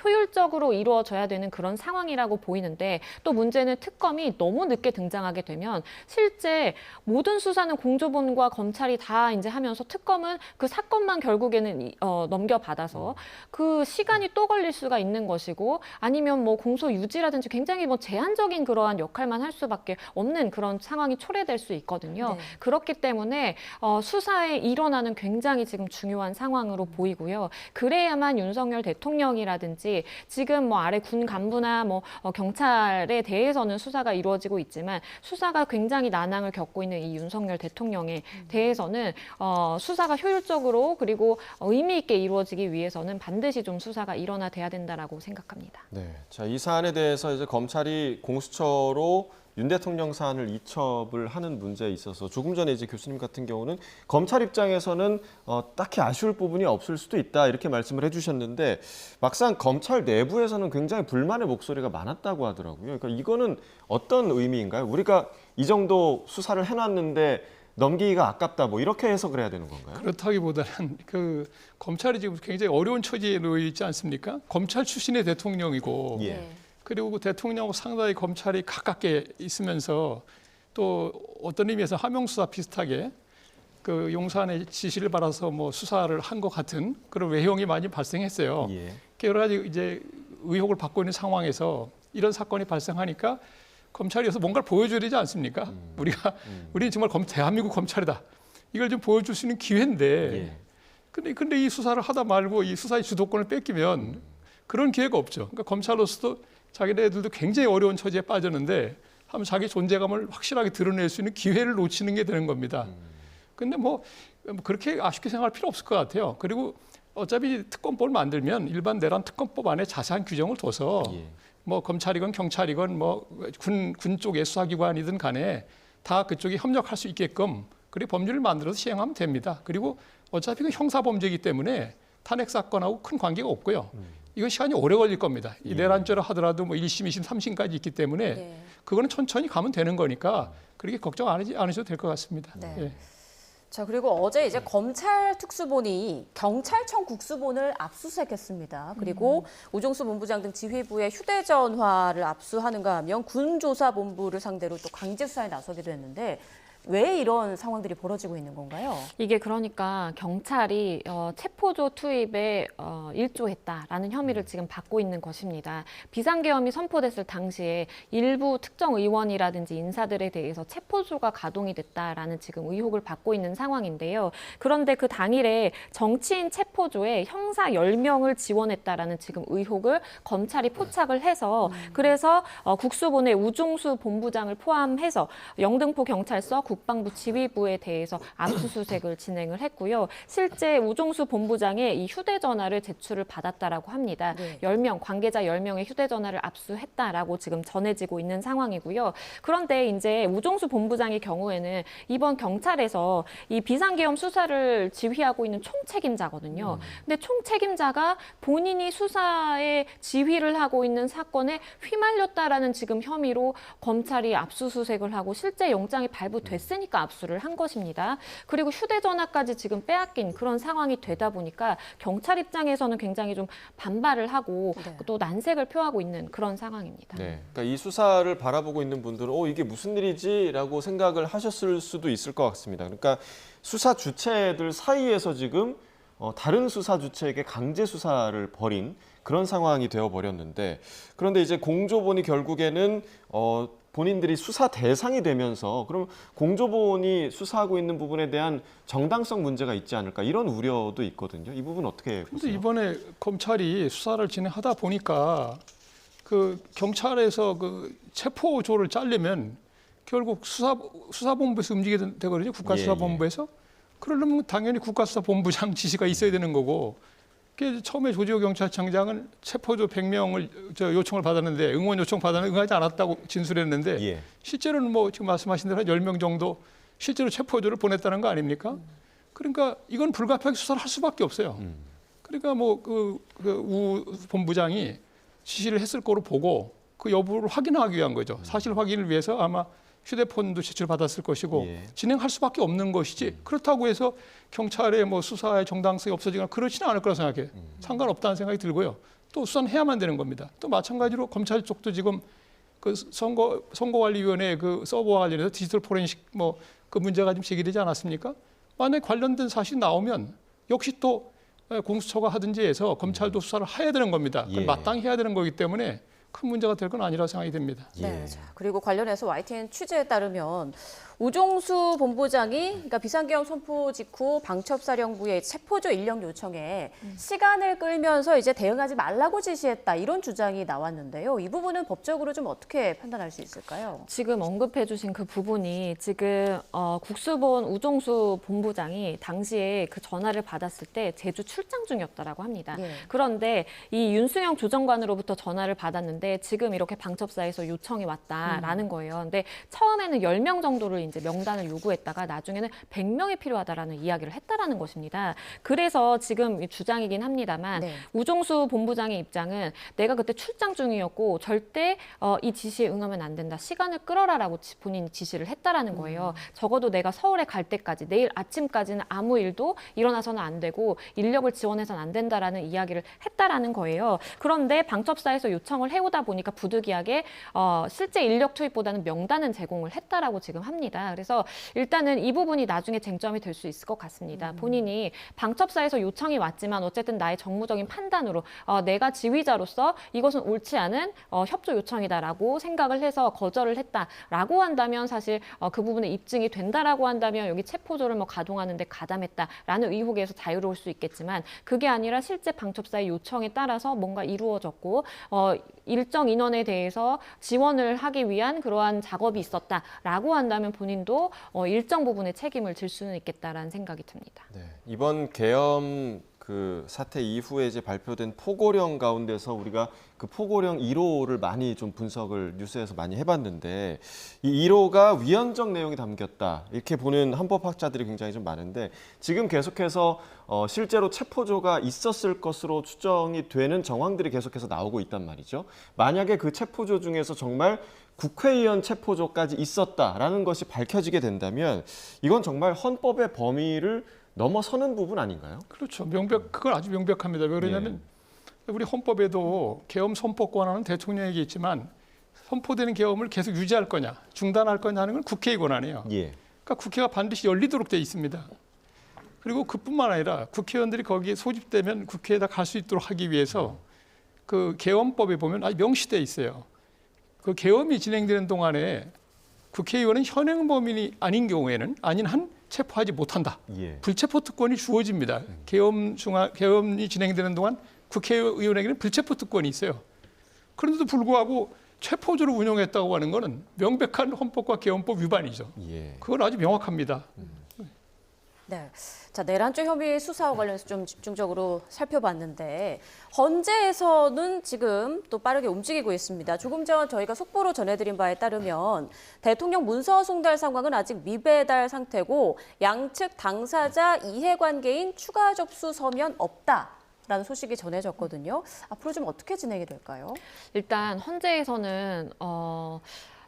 효율적으로 이루어져야 되는 그런 상황이라고 보이는데, 또 문제는 특검이 너무 늦게 등장하게 되면 실제 모든 수사는 공조본과 검찰이 다 이제 하면서 특검은 그 사건만 결국에는 넘겨받아서 그 시간이 또 걸릴 수가 있는 것이고, 아니면 뭐 공소 유지라든지 굉장히 뭐 제한적인 그러한 역할만 할 수밖에 없는 그런 상황이 초래될 수 있거든요. 그렇기 때문에 수사에 일어나는 굉장히 지금 중요한 상황으로 보이고요. 그래야만 윤석열 대통령이랑 의원이라든지 지금 뭐 아래 군 간부나 뭐 경찰에 대해서는 수사가 이루어지고 있지만 수사가 굉장히 난항을 겪고 있는 이 윤석열 대통령에 대해서는 수사가 효율적으로 그리고 의미 있게 이루어지기 위해서는 반드시 좀 수사가 일어나야 된다라고 생각합니다. 네. 자, 이 사안에 대해서 이제 검찰이 공수처로 윤 대통령 사안을 이첩을 하는 문제에 있어서 조금 전에 이제 교수님 같은 경우는 검찰 입장에서는 딱히 아쉬울 부분이 없을 수도 있다 이렇게 말씀을 해주셨는데 막상 검찰 내부에서는 굉장히 불만의 목소리가 많았다고 하더라고요. 그러니까 이거는 어떤 의미인가요? 우리가 이 정도 수사를 해놨는데 넘기기가 아깝다 뭐 이렇게 해석을 해야 되는 건가요? 그렇다기보다는 그 검찰이 지금 굉장히 어려운 처지에 놓여 있지 않습니까? 검찰 출신의 대통령이고 예. 그리고 그 대통령하고 상당히 검찰이 가깝게 있으면서 또 어떤 의미에서 하명수사 비슷하게 그 용산의 지시를 받아서 뭐 수사를 한 것 같은 그런 외형이 많이 발생했어요. 예. 여러 가지 이제 의혹을 받고 있는 상황에서 이런 사건이 발생하니까 검찰에서 뭔가를 보여줘야 되지 않습니까? 우리는 정말 대한민국 검찰이다. 이걸 좀 보여줄 수 있는 기회인데, 근데 이 수사를 하다 말고 이 수사의 주도권을 뺏기면 그런 기회가 없죠. 그러니까 검찰로서도 자기네들도 굉장히 어려운 처지에 빠졌는데 하면 자기 존재감을 확실하게 드러낼 수 있는 기회를 놓치는 게 되는 겁니다. 근데 뭐 그렇게 아쉽게 생각할 필요 없을 것 같아요. 그리고 어차피 특검법을 만들면 일반 내란 특검법 안에 자세한 규정을 둬서 뭐 검찰이건 경찰이건 뭐 군 쪽의 수사기관이든 간에 다 그쪽이 협력할 수 있게끔 그리고 법률을 만들어서 시행하면 됩니다. 그리고 어차피 그 형사범죄이기 때문에 탄핵 사건하고 큰 관계가 없고요. 이건 시간이 오래 걸릴 겁니다. 이 내란죄를 하더라도 뭐 1심, 2심, 3심까지 있기 때문에 그거는 천천히 가면 되는 거니까 그렇게 걱정 안 하셔도 될 것 같습니다. 네. 예. 자, 그리고 어제 이제 검찰 특수본이 경찰청 국수본을 압수수색했습니다. 그리고 우종수 본부장 등 지휘부의 휴대전화를 압수하는가 하면 군조사본부를 상대로 또 강제 수사에 나서기도 했는데 왜 이런 상황들이 벌어지고 있는 건가요? 이게 그러니까 경찰이 체포조 투입에 일조했다라는 혐의를 지금 받고 있는 것입니다. 비상계엄이 선포됐을 당시에 일부 특정 의원이라든지 인사들에 대해서 체포조가 가동이 됐다라는 지금 의혹을 받고 있는 상황인데요. 그런데 그 당일에 정치인 체포조에 형사 10명을 지원했다라는 지금 의혹을 검찰이 포착을 해서 그래서 국수본의 우종수 본부장을 포함해서 영등포 경찰서 국방부 지휘부에 대해서 압수수색을 진행을 했고요. 실제 우종수 본부장의 이 휴대전화를 제출을 받았다라고 합니다. 10명, 관계자 10명의 휴대전화를 압수했다라고 지금 전해지고 있는 상황이고요. 그런데 이제 우종수 본부장의 경우에는 이번 경찰에서 이 비상계엄 수사를 지휘하고 있는 총책임자거든요. 근데 총책임자가 본인이 수사에 지휘를 하고 있는 사건에 휘말렸다라는 지금 혐의로 검찰이 압수수색을 하고 실제 영장이 발부됐으니까 압수를 한 것입니다. 그리고 휴대전화까지 지금 빼앗긴 그런 상황이 되다 보니까 경찰 입장에서는 굉장히 좀 반발을 하고 또 난색을 표하고 있는 그런 상황입니다. 네, 그러니까 이 수사를 바라보고 있는 분들은 이게 무슨 일이지라고 생각을 하셨을 수도 있을 것 같습니다. 그러니까 수사 주체들 사이에서 지금 다른 수사 주체에게 강제 수사를 벌인 그런 상황이 되어버렸는데 그런데 이제 공조본이 결국에는 본인들이 수사 대상이 되면서 그럼 공조본이 수사하고 있는 부분에 대한 정당성 문제가 있지 않을까 이런 우려도 있거든요. 이 부분 어떻게 보세요? 근데 이번에 검찰이 수사를 진행하다 보니까 그 경찰에서 그 체포조를 짜려면 결국 수사본부에서 움직이게 되거든요. 국가수사본부에서. 그러려면 당연히 국가수사본부장 지시가 있어야 되는 거고 처음에 조지호 경찰청장은 체포조 100명을 요청을 받았는데 응원 요청 받았는데 응하지 않았다고 진술했는데 실제로는 뭐 지금 말씀하신 대로 한 10명 정도 실제로 체포조를 보냈다는 거 아닙니까? 그러니까 이건 불가피하게 수사를 할 수밖에 없어요. 그러니까 뭐 우 본부장이 지시를 했을 거로 보고 그 여부를 확인하기 위한 거죠. 사실 확인을 위해서 아마 휴대폰도 제출받았을 것이고 진행할 수밖에 없는 것이지 그렇다고 해서 경찰의 뭐 수사의 정당성이 없어지거나 그렇지는 않을 거라 생각해요. 상관없다는 생각이 들고요. 또 수사는 해야만 되는 겁니다. 또 마찬가지로 검찰 쪽도 지금 그 선거관리위원회 그 서버와 관련해서 디지털 포렌식 뭐 그 문제가 좀 제기되지 않았습니까? 만약에 관련된 사실이 나오면 역시 또 공수처가 하든지 해서 검찰도 수사를 해야 되는 겁니다. 그건 마땅히 해야 되는 거기 때문에 큰 문제가 될 건 아니라고 생각이 됩니다. 네. 자, 그리고 관련해서 YTN 취재에 따르면 우종수 본부장이 그러니까 비상계엄 선포 직후 방첩사령부의 체포조 인력 요청에 시간을 끌면서 이제 대응하지 말라고 지시했다 이런 주장이 나왔는데요. 이 부분은 법적으로 좀 어떻게 판단할 수 있을까요? 지금 언급해 주신 그 부분이 지금 국수본 우종수 본부장이 당시에 그 전화를 받았을 때 제주 출장 중이었다라고 합니다. 예. 그런데 이 윤수영 조정관으로부터 전화를 받았는데 지금 이렇게 방첩사에서 요청이 왔다라는 거예요. 근데 처음에는 10명 정도를 이제 명단을 요구했다가 나중에는 100명이 필요하다라는 이야기를 했다라는 것입니다. 그래서 지금 주장이긴 합니다만 네. 우종수 본부장의 입장은 내가 그때 출장 중이었고 절대 이 지시에 응하면 안 된다. 시간을 끌어라라고 본인이 지시를 했다라는 거예요. 적어도 내가 서울에 갈 때까지 내일 아침까지는 아무 일도 일어나서는 안 되고 인력을 지원해서는 안 된다라는 이야기를 했다라는 거예요. 그런데 방첩사에서 요청을 해오다 보니까 부득이하게 실제 인력 투입보다는 명단은 제공을 했다라고 지금 합니다. 그래서 일단은 이 부분이 나중에 쟁점이 될 수 있을 것 같습니다. 본인이 방첩사에서 요청이 왔지만 어쨌든 나의 정무적인 판단으로 내가 지휘자로서 이것은 옳지 않은 협조 요청이다라고 생각을 해서 거절을 했다라고 한다면 사실 그 부분에 입증이 된다라고 한다면 여기 체포조를 뭐 가동하는데 가담했다라는 의혹에서 자유로울 수 있겠지만 그게 아니라 실제 방첩사의 요청에 따라서 뭔가 이루어졌고 일정 인원에 대해서 지원을 하기 위한 그러한 작업이 있었다라고 한다면 본인도 일정 부분의 책임을 질 수는 있겠다라는 생각이 듭니다. 네, 이번 계엄 그 사태 이후에 이제 발표된 포고령 가운데서 우리가 그 포고령 1호를 많이 좀 분석을 뉴스에서 많이 해봤는데 이 1호가 위헌적 내용이 담겼다 이렇게 보는 헌법학자들이 굉장히 좀 많은데 지금 계속해서 실제로 체포조가 있었을 것으로 추정이 되는 정황들이 계속해서 나오고 있단 말이죠. 만약에 그 체포조 중에서 정말 국회의원 체포조까지 있었다라는 것이 밝혀지게 된다면 이건 정말 헌법의 범위를 넘어서는 부분 아닌가요? 그렇죠. 그건 아주 명백합니다. 왜 그러냐면 우리 헌법에도 계엄 선포 권한은 대통령에게 있지만 선포되는 계엄을 계속 유지할 거냐, 중단할 거냐 하는 건 국회의 권한이에요. 예. 그러니까 국회가 반드시 열리도록 돼 있습니다. 그리고 그뿐만 아니라 국회의원들이 거기에 소집되면 국회에다 갈 수 있도록 하기 위해서 그 계엄법에 보면 아주 명시돼 있어요. 그 계엄이 진행되는 동안에 국회의원은 현행 범인이 아닌 경우에는 아닌 한 체포하지 못한다. 예. 불체포 특권이 주어집니다. 계엄이 진행되는 동안 국회의원에게는 불체포 특권이 있어요. 그런데도 불구하고 체포조를 운영했다고 하는 것은 명백한 헌법과 계엄법 위반이죠. 예. 그건 아주 명확합니다. 네. 자, 내란죄 혐의 수사와 관련해서 좀 집중적으로 살펴봤는데 헌재에서는 지금 또 빠르게 움직이고 있습니다. 조금 전 저희가 속보로 전해드린 바에 따르면 대통령 문서 송달 상황은 아직 미배달 상태고 양측 당사자 이해관계인 추가 접수 서면 없다라는 소식이 전해졌거든요. 앞으로 좀 어떻게 진행이 될까요? 일단 헌재에서는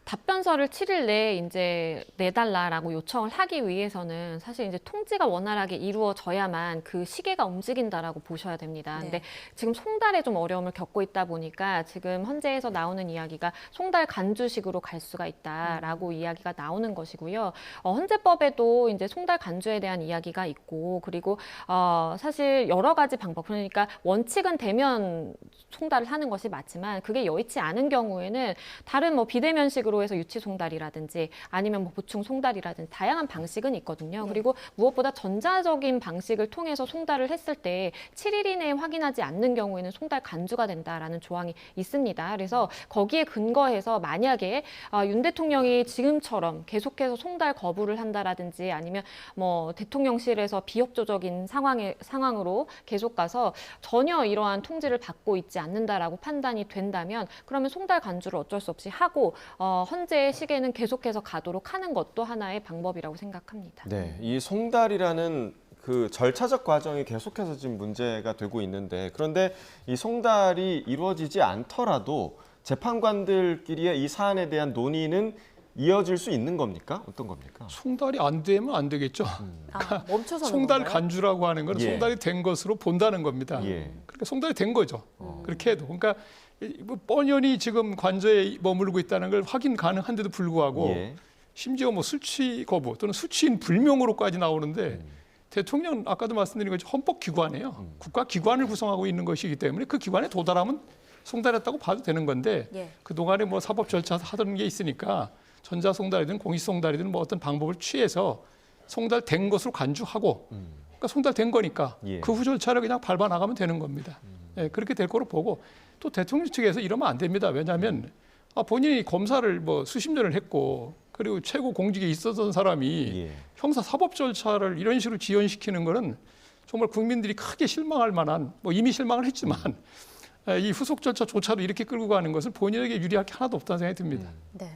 답변서를 7일 내에 이제 내달라라고 요청을 하기 위해서는 사실 이제 통지가 원활하게 이루어져야만 그 시계가 움직인다라고 보셔야 됩니다. 네. 근데 지금 송달에 좀 어려움을 겪고 있다 보니까 지금 헌재에서 나오는 이야기가 송달 간주식으로 갈 수가 있다라고 이야기가 나오는 것이고요. 헌재법에도 이제 송달 간주에 대한 이야기가 있고 그리고 사실 여러 가지 방법 그러니까 원칙은 대면 송달을 하는 것이 맞지만 그게 여의치 않은 경우에는 다른 뭐 비대면식으로 해서 유치 송달이라든지 아니면 뭐 보충 송달이라든지 다양한 방식은 있거든요. 그리고 무엇보다 전자적인 방식을 통해서 송달을 했을 때 7일 이내에 확인하지 않는 경우에는 송달 간주가 된다라는 조항이 있습니다. 그래서 거기에 근거해서 만약에 윤 대통령이 지금처럼 계속해서 송달 거부를 한다라든지 아니면 뭐 대통령실에서 비협조적인 상황으로 계속 가서 전혀 이러한 통지를 받고 있지 않는다라고 판단이 된다면 그러면 송달 간주를 어쩔 수 없이 하고 헌재의 시계는 계속해서 가도록 하는 것도 하나의 방법이라고 생각합니다. 네, 이 송달이라는 그 절차적 과정이 계속해서 지금 문제가 되고 있는데 그런데 이 송달이 이루어지지 않더라도 재판관들끼리의 이 사안에 대한 논의는 이어질 수 있는 겁니까? 어떤 겁니까? 송달이 안 되면 안 되겠죠. 멈춰서는 송달 건가요? 간주라고 하는 건 예. 송달이 된 것으로 본다는 겁니다. 예. 그러니까 송달이 된 거죠. 그렇게 해도. 그러니까 뭐 뻔연히 지금 관저에 머무르고 있다는 걸 확인 가능한데도 불구하고 예. 심지어 뭐 수취 거부 또는 수취인 불명으로까지 나오는데 대통령 아까도 말씀드린 것처럼 헌법기관이에요. 국가기관을 구성하고 있는 것이기 때문에 그 기관에 도달하면 송달했다고 봐도 되는 건데 예. 그동안에 뭐 사법 절차 하던 게 있으니까 전자송달이든 공시송달이든 뭐 어떤 방법을 취해서 송달된 것으로 간주하고 그러니까 송달된 거니까 예. 그 후 절차를 그냥 밟아 나가면 되는 겁니다. 예, 그렇게 될 거로 보고 또 대통령 측에서 이러면 안 됩니다. 왜냐하면 본인이 검사를 뭐 수십 년을 했고 그리고 최고 공직에 있었던 사람이 예. 형사 사법 절차를 이런 식으로 지연시키는 거는 정말 국민들이 크게 실망할 만한 뭐 이미 실망을 했지만 이 후속 절차조차도 이렇게 끌고 가는 것은 본인에게 유리할 게 하나도 없다는 생각이 듭니다. 네.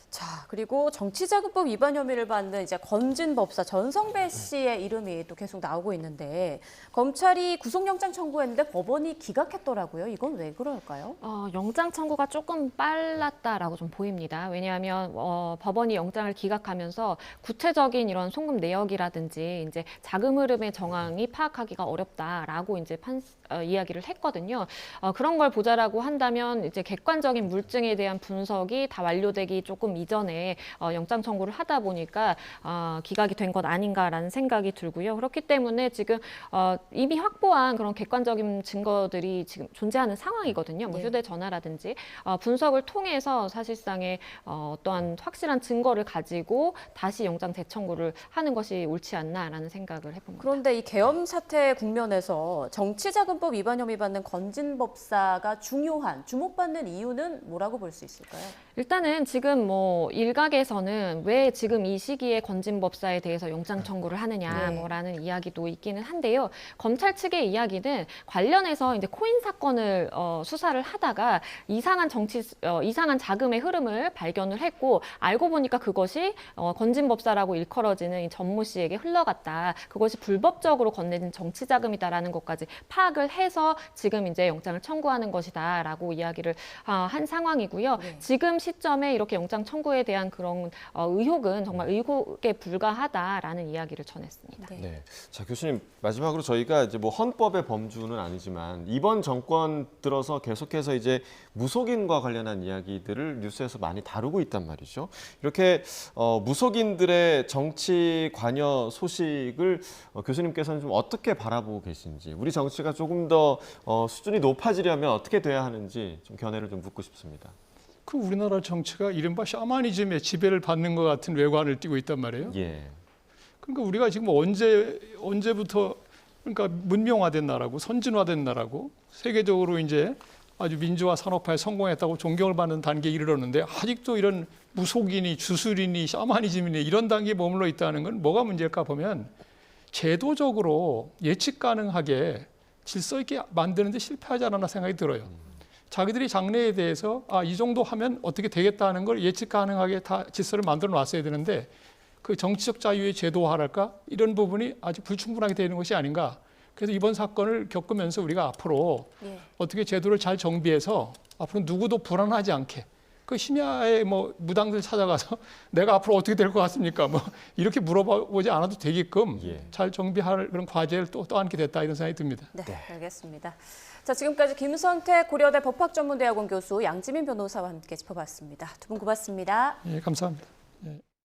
자, 그리고 정치자금법 위반 혐의를 받는 이제 건진 법사 전성배 씨의 이름이 또 계속 나오고 있는데 검찰이 구속영장 청구했는데 법원이 기각했더라고요. 이건 왜 그럴까요? 영장 청구가 조금 빨랐다라고 좀 보입니다. 왜냐하면 법원이 영장을 기각하면서 구체적인 이런 송금 내역이라든지 이제 자금 흐름의 정황이 파악하기가 어렵다라고 이제 이야기를 했거든요. 그런 걸 보자라고 한다면 이제 객관적인 물증에 대한 분석이 다 완료되기 조금 이전에 영장 청구를 하다 보니까 기각이 된 것 아닌가라는 생각이 들고요. 그렇기 때문에 지금 이미 확보한 그런 객관적인 증거들이 지금 존재하는 상황이거든요. 뭐 네. 휴대전화라든지 분석을 통해서 사실상의 어떠한 확실한 증거를 가지고 다시 영장 재청구를 하는 것이 옳지 않나라는 생각을 해봅니다. 그런데 이 계엄 사태 국면에서 정치자금법 위반 혐의 받는 건진 법사가 중요한 주목받는 이유는 뭐라고 볼 수 있을까요? 일단은 지금 뭐 일각에서는 왜 지금 이 시기에 건진 법사에 대해서 영장 청구를 하느냐 네. 뭐라는 이야기도 있기는 한데요. 검찰 측의 이야기는 관련해서 이제 코인 사건을 수사를 하다가 이상한 자금의 흐름을 발견을 했고 알고 보니까 그것이 건진 법사라고 일컬어지는 이 전모 씨에게 흘러갔다. 그것이 불법적으로 건네진 정치 자금이다라는 것까지 파악을 해서 지금 이제 영장을 청구하는 것이다라고 이야기를 한 상황이고요. 네. 지금 시점에 이렇게 영장 청구에 대한 그런 의혹은 정말 의혹에 불과하다라는 이야기를 전했습니다. 네. 네. 자, 교수님, 마지막으로 저희가 이제 뭐 헌법의 범주는 아니지만 이번 정권 들어서 계속해서 이제 무속인과 관련한 이야기들을 뉴스에서 많이 다루고 있단 말이죠. 이렇게 무속인들의 정치 관여 소식을 교수님께서는 좀 어떻게 바라보고 계신지, 우리 정치가 조금 더 수준이 높아지려면 어떻게 돼야 하는지 좀 견해를 좀 묻고 싶습니다. 그 우리나라 정치가 이른바 샤머니즘의 지배를 받는 것 같은 외관을 띠고 있단 말이에요. 예. 그러니까 우리가 지금 언제부터 그러니까 문명화된 나라고 선진화된 나라고 세계적으로 이제 아주 민주화 산업화에 성공했다고 존경을 받는 단계에 이르렀는데 아직도 이런 무속인이 주술인이 샤머니즘이니 이런 단계에 머물러 있다는 건 뭐가 문제일까 보면 제도적으로 예측 가능하게 질서 있게 만드는 데 실패하지 않았나 생각이 들어요. 자기들이 장래에 대해서 이 정도 하면 어떻게 되겠다는 걸 예측 가능하게 다 질서를 만들어 놨어야 되는데 그 정치적 자유의 제도화랄까 이런 부분이 아직 불충분하게 되는 것이 아닌가. 그래서 이번 사건을 겪으면서 우리가 앞으로 예. 어떻게 제도를 잘 정비해서 앞으로 누구도 불안하지 않게 그 심야에 뭐 무당들 찾아가서 내가 앞으로 어떻게 될 것 같습니까? 뭐 이렇게 물어보지 않아도 되게끔 예. 잘 정비할 그런 과제를 또 떠안게 됐다 이런 생각이 듭니다. 네, 알겠습니다. 자, 지금까지 김선택 고려대 법학전문대학원 교수 양지민 변호사와 함께 짚어봤습니다. 두 분 고맙습니다. 예, 감사합니다.